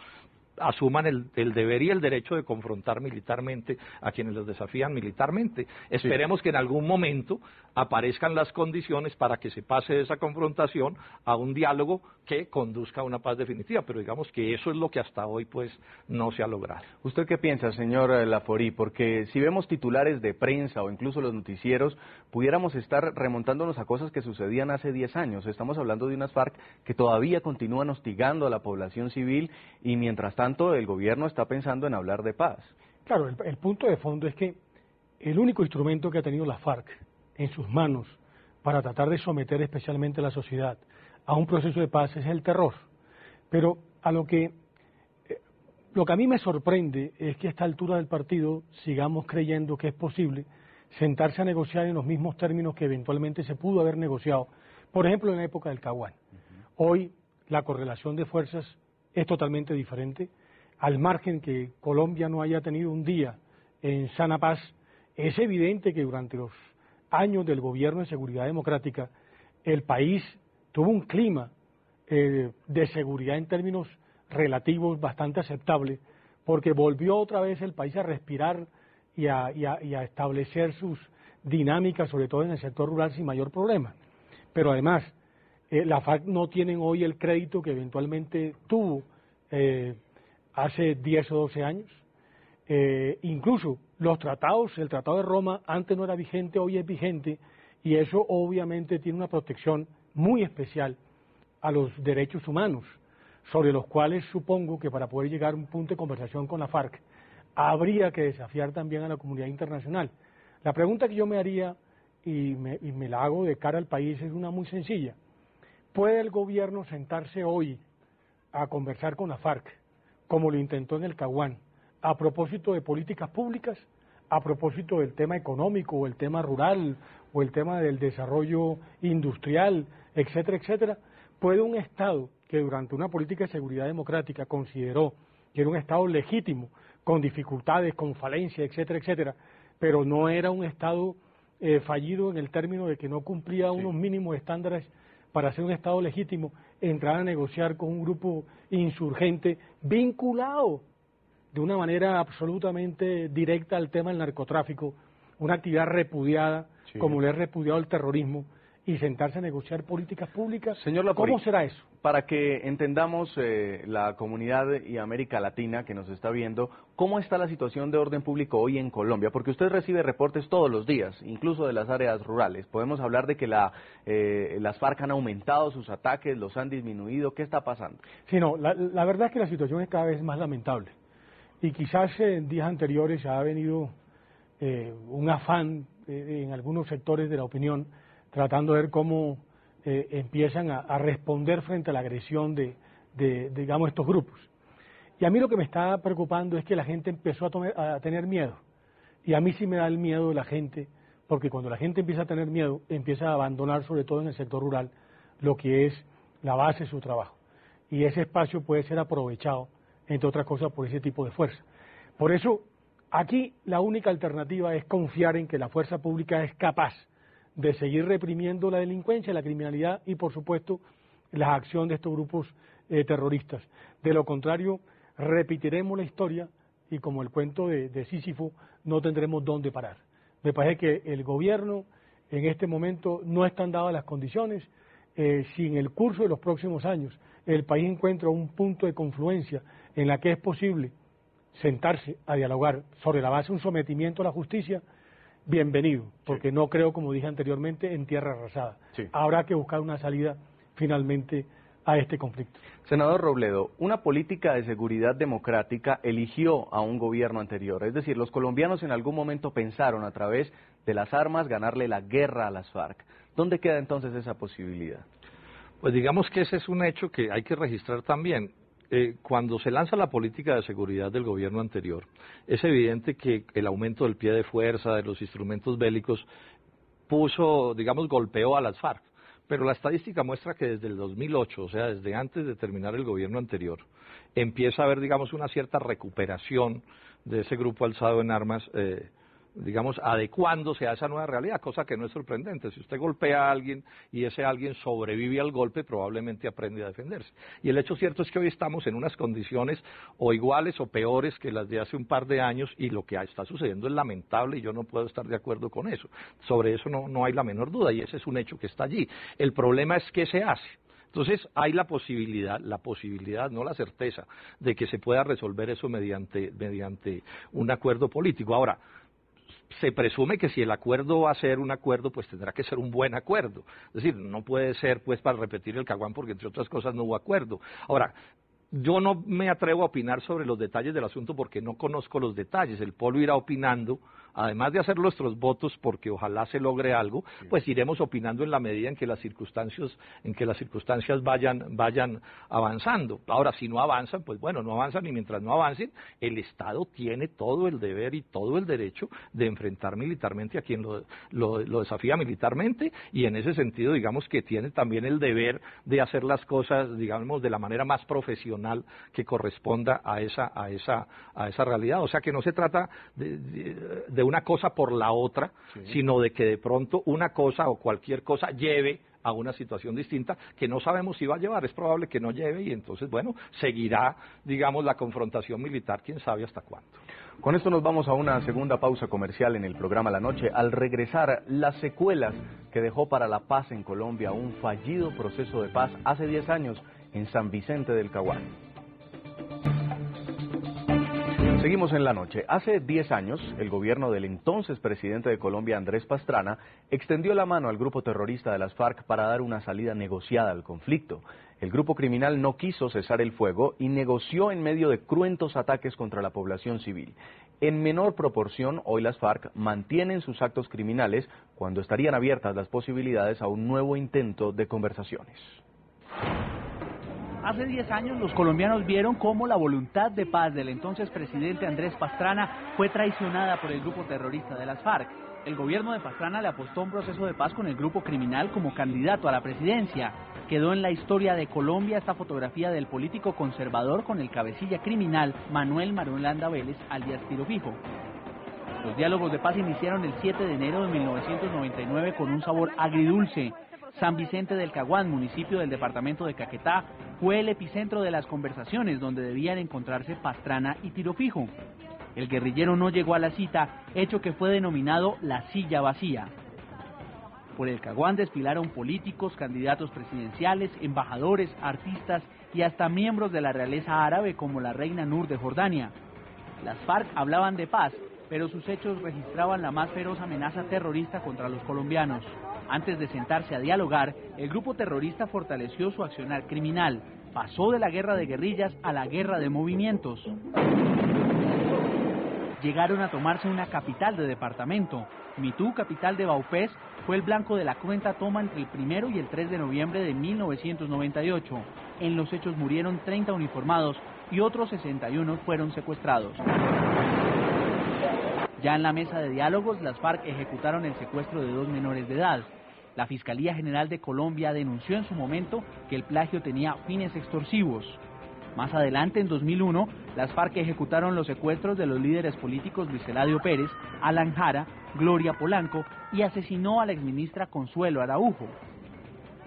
asuman el deber y el derecho de confrontar militarmente a quienes los desafían militarmente. Esperemos que en algún momento aparezcan las condiciones para que se pase de esa confrontación a un diálogo que conduzca a una paz definitiva, pero digamos que eso es lo que hasta hoy pues no se ha logrado. ¿Usted qué piensa, señor Laforí? Porque si vemos titulares de prensa o incluso los noticieros, pudiéramos estar remontándonos a cosas que sucedían hace 10 años. Estamos hablando de unas FARC que todavía continúan hostigando a la población civil y mientras tanto el gobierno está pensando en hablar de paz. Claro, el punto de fondo es que el único instrumento que ha tenido la FARC en sus manos para tratar de someter especialmente a la sociedad a un proceso de paz es el terror. Pero lo que a mí me sorprende es que a esta altura del partido sigamos creyendo que es posible sentarse a negociar en los mismos términos que eventualmente se pudo haber negociado, por ejemplo en la época del Caguán. Hoy la correlación de fuerzas es totalmente diferente. Al margen que Colombia no haya tenido un día en sana paz, es evidente que durante los años del gobierno de seguridad democrática el país tuvo un clima de seguridad en términos relativos bastante aceptable, porque volvió otra vez el país a respirar y a establecer sus dinámicas, sobre todo en el sector rural, sin mayor problema. Pero además, la FARC no tienen hoy el crédito que eventualmente tuvo hace 10 o 12 años. Incluso los tratados, el Tratado de Roma antes no era vigente, hoy es vigente, y eso obviamente tiene una protección muy especial a los derechos humanos, sobre los cuales supongo que para poder llegar a un punto de conversación con la FARC habría que desafiar también a la comunidad internacional. La pregunta que yo me haría, y me la hago de cara al país, es una muy sencilla. ¿Puede el gobierno sentarse hoy a conversar con la FARC, como lo intentó en el Caguán, a propósito de políticas públicas, a propósito del tema económico, o el tema rural, o el tema del desarrollo industrial, etcétera, etcétera? ¿Puede un Estado que durante una política de seguridad democrática consideró que era un Estado legítimo, con dificultades, con falencia, etcétera, etcétera, pero no era un Estado fallido en el término de que no cumplía unos mínimos estándares para ser un Estado legítimo, entrar a negociar con un grupo insurgente vinculado de una manera absolutamente directa al tema del narcotráfico, una actividad repudiada, como le es repudiado el terrorismo, y sentarse a negociar políticas públicas? Señor Laforí, ¿cómo será eso? Para que entendamos la comunidad y América Latina que nos está viendo, ¿cómo está la situación de orden público hoy en Colombia? Porque usted recibe reportes todos los días, incluso de las áreas rurales. Podemos hablar de que las FARC han aumentado sus ataques, los han disminuido. ¿Qué está pasando? Sí, no, la verdad es que la situación es cada vez más lamentable. Y quizás en días anteriores ha venido un afán en algunos sectores de la opinión, tratando de ver cómo empiezan a responder frente a la agresión de digamos, estos grupos. Y a mí lo que me está preocupando es que la gente empezó a tener miedo. Y a mí sí me da el miedo de la gente, porque cuando la gente empieza a tener miedo, empieza a abandonar, sobre todo en el sector rural, lo que es la base de su trabajo. Y ese espacio puede ser aprovechado, entre otras cosas, por ese tipo de fuerza. Por eso, aquí la única alternativa es confiar en que la fuerza pública es capaz de seguir reprimiendo la delincuencia, la criminalidad y, por supuesto, la acción de estos grupos terroristas. De lo contrario, repetiremos la historia y, como el cuento de Sísifo, no tendremos dónde parar. Me parece que el gobierno en este momento no están dadas las condiciones. Si en el curso de los próximos años el país encuentra un punto de confluencia en la que es posible sentarse a dialogar sobre la base de un sometimiento a la justicia, bienvenido, porque no creo, como dije anteriormente, en tierra arrasada. Habrá que buscar una salida finalmente a este conflicto. Senador Robledo, una política de seguridad democrática eligió a un gobierno anterior, es decir, los colombianos en algún momento pensaron a través de las armas ganarle la guerra a las FARC. ¿Dónde queda entonces esa posibilidad? Pues digamos que ese es un hecho que hay que registrar también. Cuando se lanza la política de seguridad del gobierno anterior, es evidente que el aumento del pie de fuerza, de los instrumentos bélicos, golpeó a las FARC. pero la estadística muestra que desde el 2008, o sea, desde antes de terminar el gobierno anterior, empieza a haber, digamos, una cierta recuperación de ese grupo alzado en armas, digamos, adecuándose a esa nueva realidad, cosa que no es sorprendente. Si usted golpea a alguien y ese alguien sobrevive al golpe, probablemente aprende a defenderse. Y el hecho cierto es que hoy estamos en unas condiciones o iguales o peores que las de hace un par de años, y lo que está sucediendo es lamentable y yo no puedo estar de acuerdo con eso. Sobre eso no hay la menor duda, y ese es un hecho que está allí. El problema es qué se hace. Entonces hay la posibilidad, no la certeza, de que se pueda resolver eso mediante un acuerdo político. Ahora, se presume que si el acuerdo va a ser un acuerdo, pues tendrá que ser un buen acuerdo. Es decir, no puede ser, pues, para repetir el caguán, porque entre otras cosas no hubo acuerdo. Ahora, yo no me atrevo a opinar sobre los detalles del asunto porque no conozco los detalles. El pueblo irá opinando, además de hacer nuestros votos porque ojalá se logre algo, pues iremos opinando en la medida en que las circunstancias vayan avanzando. Ahora, si no avanzan, pues bueno, no avanzan, y mientras no avancen, el Estado tiene todo el deber y todo el derecho de enfrentar militarmente a quien lo desafía militarmente, y en ese sentido, digamos que tiene también el deber de hacer las cosas, digamos, de la manera más profesional que corresponda a esa realidad. O sea, que no se trata de una cosa por la otra, sino de que de pronto una cosa o cualquier cosa lleve a una situación distinta que no sabemos si va a llevar. Es probable que no lleve, y entonces, bueno, seguirá, digamos, la confrontación militar, quién sabe hasta cuándo. Con esto nos vamos a una segunda pausa comercial en el programa La Noche. Al regresar, las secuelas que dejó para la paz en Colombia un fallido proceso de paz hace 10 años en San Vicente del Caguán. Seguimos en La Noche. Hace 10 años, el gobierno del entonces presidente de Colombia, Andrés Pastrana, extendió la mano al grupo terrorista de las FARC para dar una salida negociada al conflicto. El grupo criminal no quiso cesar el fuego y negoció en medio de cruentos ataques contra la población civil. En menor proporción, hoy las FARC mantienen sus actos criminales cuando estarían abiertas las posibilidades a un nuevo intento de conversaciones. Hace 10 años los colombianos vieron cómo la voluntad de paz del entonces presidente Andrés Pastrana fue traicionada por el grupo terrorista de las FARC. El gobierno de Pastrana le apostó a un proceso de paz con el grupo criminal como candidato a la presidencia. Quedó en la historia de Colombia esta fotografía del político conservador con el cabecilla criminal Manuel Marulanda Vélez, alias Tiro Fijo. Los diálogos de paz iniciaron el 7 de enero de 1999 con un sabor agridulce. San Vicente del Caguán, municipio del departamento de Caquetá, fue el epicentro de las conversaciones donde debían encontrarse Pastrana y Tiro Fijo. El guerrillero no llegó a la cita, hecho que fue denominado la silla vacía. Por el Caguán desfilaron políticos, candidatos presidenciales, embajadores, artistas y hasta miembros de la realeza árabe como la reina Nur de Jordania. Las FARC hablaban de paz, pero sus hechos registraban la más feroz amenaza terrorista contra los colombianos. Antes de sentarse a dialogar, el grupo terrorista fortaleció su accionar criminal, pasó de la guerra de guerrillas a la guerra de movimientos. Llegaron a tomarse una capital de departamento. Mitú, capital de Vaupés, fue el blanco de la cruenta toma entre el 1 y el 3 de noviembre de 1998. En los hechos murieron 30 uniformados y otros 61 fueron secuestrados. Ya en la mesa de diálogos, las FARC ejecutaron el secuestro de 2 menores de edad. La Fiscalía General de Colombia denunció en su momento que el plagio tenía fines extorsivos. Más adelante, en 2001, las FARC ejecutaron los secuestros de los líderes políticos Luis Eladio Pérez, Alan Jara, Gloria Polanco y asesinó a la exministra Consuelo Araujo.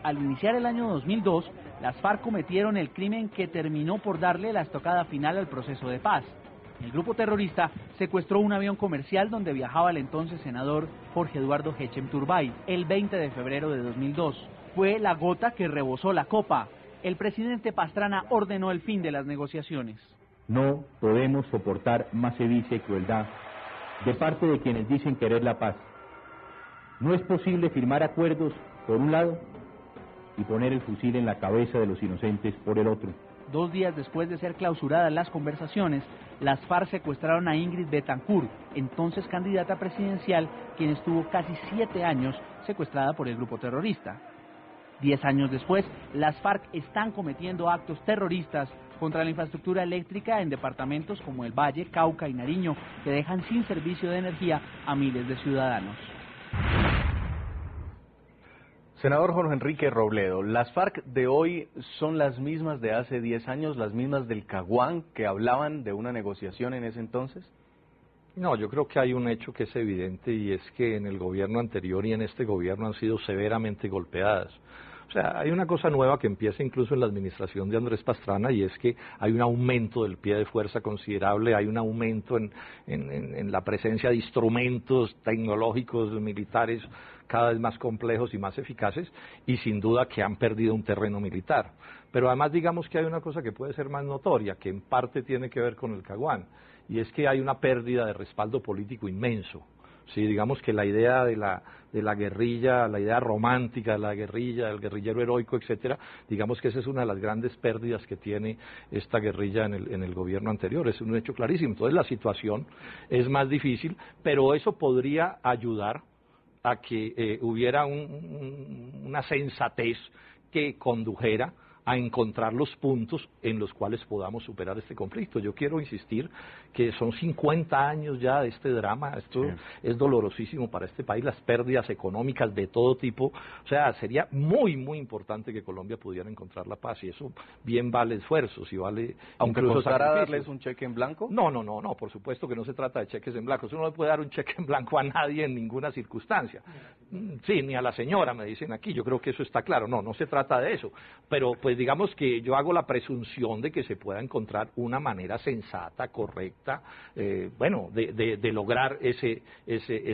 Al iniciar el año 2002, las FARC cometieron el crimen que terminó por darle la estocada final al proceso de paz. El grupo terrorista secuestró un avión comercial donde viajaba el entonces senador Jorge Eduardo Hechem Turbay el 20 de febrero de 2002. Fue la gota que rebosó la copa. El presidente Pastrana ordenó el fin de las negociaciones. No podemos soportar más sevicia y crueldad de parte de quienes dicen querer la paz. No es posible firmar acuerdos por un lado y poner el fusil en la cabeza de los inocentes por el otro. 2 días después de ser clausuradas las conversaciones, las FARC secuestraron a Ingrid Betancourt, entonces candidata presidencial, quien estuvo casi 7 años secuestrada por el grupo terrorista. 10 años después, las FARC están cometiendo actos terroristas contra la infraestructura eléctrica en departamentos como el Valle, Cauca y Nariño, que dejan sin servicio de energía a miles de ciudadanos. Senador Jorge Enrique Robledo, ¿las FARC de hoy son las mismas de hace 10 años, las mismas del Caguán, que hablaban de una negociación en ese entonces? No, yo creo que hay un hecho que es evidente y es que en el gobierno anterior y en este gobierno han sido severamente golpeadas. O sea, hay una cosa nueva que empieza incluso en la administración de Andrés Pastrana y es que hay un aumento del pie de fuerza considerable, hay un aumento en la presencia de instrumentos tecnológicos militares cada vez más complejos y más eficaces y sin duda que han perdido un terreno militar. Pero además digamos que hay una cosa que puede ser más notoria, que en parte tiene que ver con el Caguán, y es que hay una pérdida de respaldo político inmenso. Sí, digamos que la idea de la guerrilla, la idea romántica de la guerrilla, del guerrillero heroico, etcétera, digamos que esa es una de las grandes pérdidas que tiene esta guerrilla en el gobierno anterior, es un hecho clarísimo. Entonces la situación es más difícil, pero eso podría ayudar a que hubiera una sensatez que condujera a encontrar los puntos en los cuales podamos superar este conflicto. Yo quiero insistir que son 50 años ya de este drama, esto es dolorosísimo para este país, las pérdidas económicas de todo tipo, o sea, sería muy, muy importante que Colombia pudiera encontrar la paz, y eso bien vale esfuerzos y vale... ¿Aunque costara darles un cheque en blanco? No, por supuesto que no se trata de cheques en blanco, uno no puede dar un cheque en blanco a nadie en ninguna circunstancia. Sí, ni a la señora, me dicen aquí, yo creo que eso está claro, no se trata de eso, pero pues digamos que yo hago la presunción de que se pueda encontrar una manera sensata, correcta, de lograr ese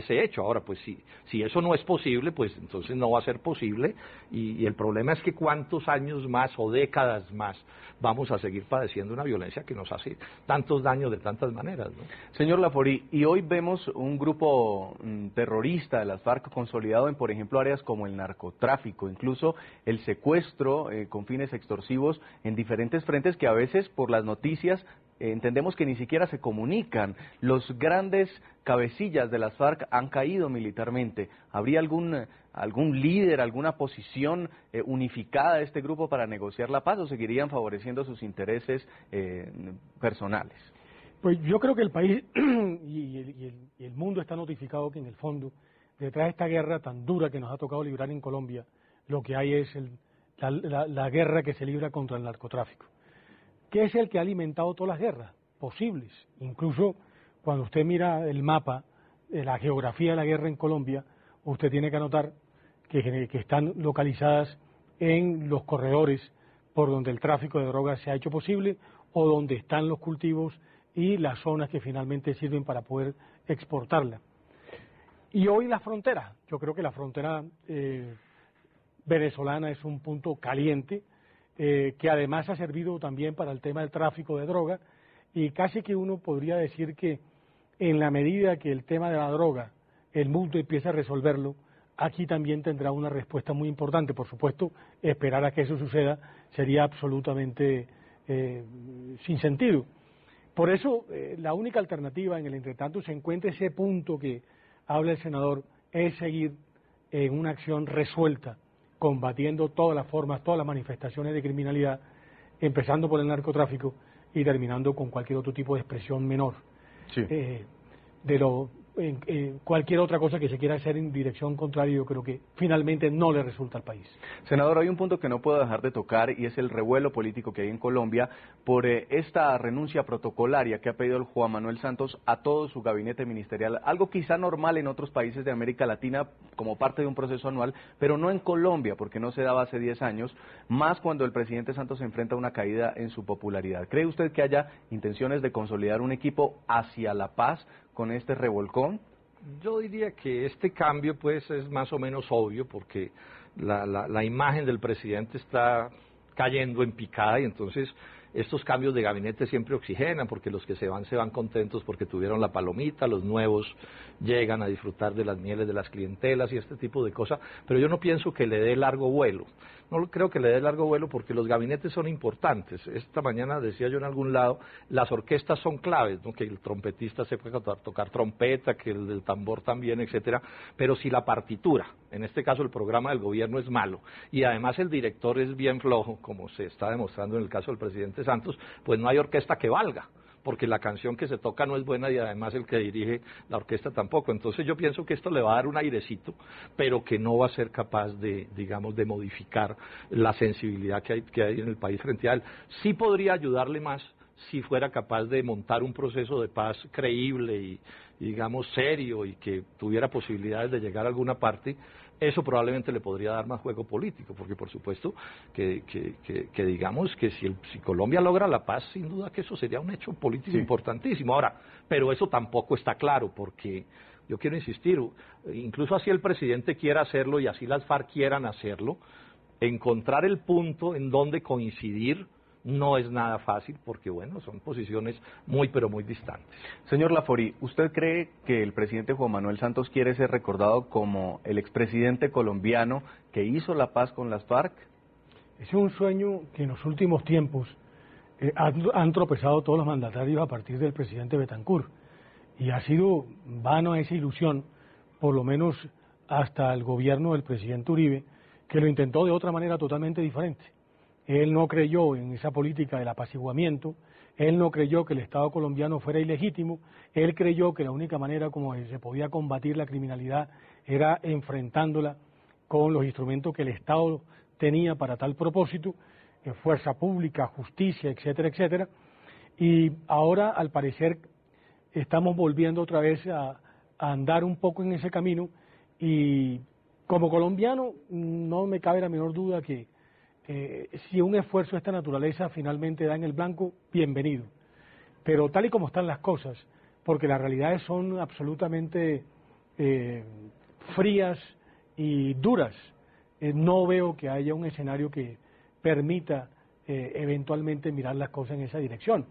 hecho. Ahora, pues si eso no es posible, pues entonces no va a ser posible, y el problema es que cuántos años más o décadas más vamos a seguir padeciendo una violencia que nos hace tantos daños de tantas maneras, ¿no? Señor Laforí, y hoy vemos un grupo terrorista de las FARC consolidado en, por ejemplo, áreas como el narcotráfico, incluso el secuestro con fines extorsivos en diferentes frentes que a veces por las noticias entendemos que ni siquiera se comunican. Los grandes cabecillas de las FARC han caído militarmente. ¿Habría algún líder, alguna posición unificada de este grupo para negociar la paz, o seguirían favoreciendo sus intereses personales? Pues yo creo que el país y el mundo está notificado que en el fondo, detrás de esta guerra tan dura que nos ha tocado librar en Colombia, lo que hay es la guerra que se libra contra el narcotráfico, que es el que ha alimentado todas las guerras posibles. Incluso cuando usted mira el mapa, la geografía de la guerra en Colombia, usted tiene que anotar que están localizadas en los corredores por donde el tráfico de drogas se ha hecho posible, o donde están los cultivos y las zonas que finalmente sirven para poder exportarla. Y hoy la frontera, yo creo que la frontera venezolana es un punto caliente, que además ha servido también para el tema del tráfico de droga, y casi que uno podría decir que en la medida que el tema de la droga el mundo empieza a resolverlo, aquí también tendrá una respuesta muy importante. Por supuesto, esperar a que eso suceda sería absolutamente sin sentido. Por eso, la única alternativa en el entretanto se encuentra ese punto que habla el senador, es seguir en una acción resuelta, combatiendo todas las formas, todas las manifestaciones de criminalidad, empezando por el narcotráfico y terminando con cualquier otro tipo de expresión menor. Sí. Cualquier otra cosa que se quiera hacer en dirección contraria, yo creo que finalmente no le resulta al país. Senador, hay un punto que no puedo dejar de tocar, y es el revuelo político que hay en Colombia por esta renuncia protocolaria que ha pedido el Juan Manuel Santos a todo su gabinete ministerial, algo quizá normal en otros países de América Latina como parte de un proceso anual, pero no en Colombia, porque no se daba hace 10 años, más cuando el presidente Santos se enfrenta a una caída en su popularidad. ¿Cree usted que haya intenciones de consolidar un equipo hacia la paz con este revolcón? Yo diría que este cambio pues es más o menos obvio, porque la imagen del presidente está cayendo en picada, y entonces estos cambios de gabinete siempre oxigenan, porque los que se van contentos porque tuvieron la palomita, los nuevos llegan a disfrutar de las mieles de las clientelas y este tipo de cosas, pero yo no pienso que le dé largo vuelo. No creo que le dé largo vuelo, porque los gabinetes son importantes. Esta mañana decía yo en algún lado, las orquestas son claves, ¿no? Que el trompetista sepa tocar trompeta, que el del tambor también, etcétera, pero si la partitura, en este caso el programa del gobierno, es malo, y además el director es bien flojo, como se está demostrando en el caso del presidente Santos, pues no hay orquesta que valga. porque la canción que se toca no es buena y además el que dirige la orquesta tampoco. Entonces yo pienso que esto le va a dar un airecito, pero que no va a ser capaz de, digamos, de modificar la sensibilidad que hay en el país frente a él. Sí podría ayudarle más si fuera capaz de montar un proceso de paz creíble y, digamos, serio y que tuviera posibilidades de llegar a alguna parte. Eso probablemente le podría dar más juego político, porque por supuesto que digamos que si Colombia logra la paz, sin duda que eso sería un hecho político importantísimo. Ahora, pero eso tampoco está claro, porque yo quiero insistir, incluso así el presidente quiera hacerlo y así las FARC quieran hacerlo, encontrar el punto en donde coincidir no es nada fácil, porque bueno, son posiciones muy pero muy distantes. Señor Laforí, ¿usted cree que el presidente Juan Manuel Santos quiere ser recordado como el expresidente colombiano que hizo la paz con las FARC? Ese es un sueño que en los últimos tiempos han tropezado todos los mandatarios a partir del presidente Betancur, y ha sido vana esa ilusión, por lo menos hasta el gobierno del presidente Uribe, que lo intentó de otra manera totalmente diferente. Él no creyó en esa política del apaciguamiento, él no creyó que el Estado colombiano fuera ilegítimo, él creyó que la única manera como se podía combatir la criminalidad era enfrentándola con los instrumentos que el Estado tenía para tal propósito, fuerza pública, justicia, etcétera, etcétera. Y ahora, al parecer, estamos volviendo otra vez a andar un poco en ese camino, y como colombiano no me cabe la menor duda que si un esfuerzo de esta naturaleza finalmente da en el blanco, bienvenido. Pero tal y como están las cosas, porque las realidades son absolutamente frías y duras, no veo que haya un escenario que permita eventualmente mirar las cosas en esa dirección.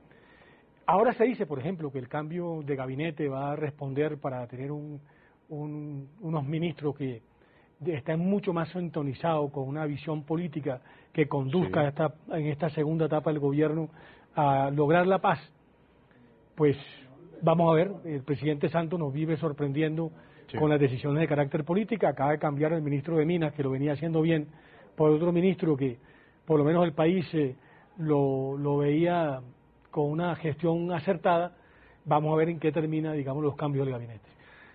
Ahora se dice, por ejemplo, que el cambio de gabinete va a responder para tener unos ministros que están mucho más sintonizados con una visión política que conduzca en esta segunda etapa del gobierno a lograr la paz. Pues vamos a ver, el presidente Santos nos vive sorprendiendo con las decisiones de carácter político. Acaba de cambiar al ministro de Minas, que lo venía haciendo bien, por otro ministro que por lo menos el país lo veía con una gestión acertada. Vamos a ver en qué termina, digamos, los cambios del gabinete.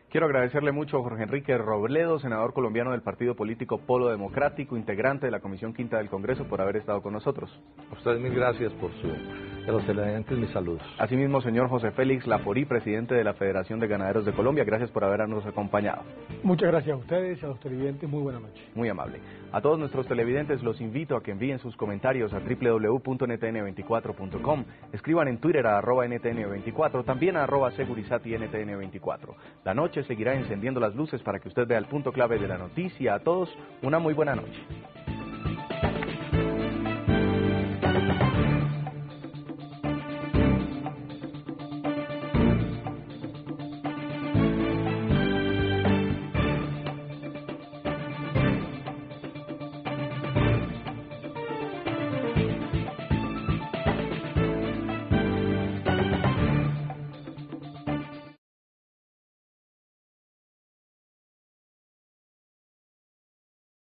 Quiero agradecerle mucho a Jorge Enrique Robledo, senador colombiano del partido político Polo Democrático, integrante de la Comisión Quinta del Congreso, por haber estado con nosotros. A ustedes mil gracias por los televidentes, mis saludos. Asimismo, señor José Félix Laforí, presidente de la Federación de Ganaderos de Colombia, gracias por habernos acompañado. Muchas gracias a ustedes, a los televidentes, muy buena noche. Muy amable. A todos nuestros televidentes los invito a que envíen sus comentarios a www.ntn24.com, escriban en Twitter a @ntn24, también a @segurizatintn24. La noche seguirá encendiendo las luces para que usted vea el punto clave de la noticia. A todos, una muy buena noche.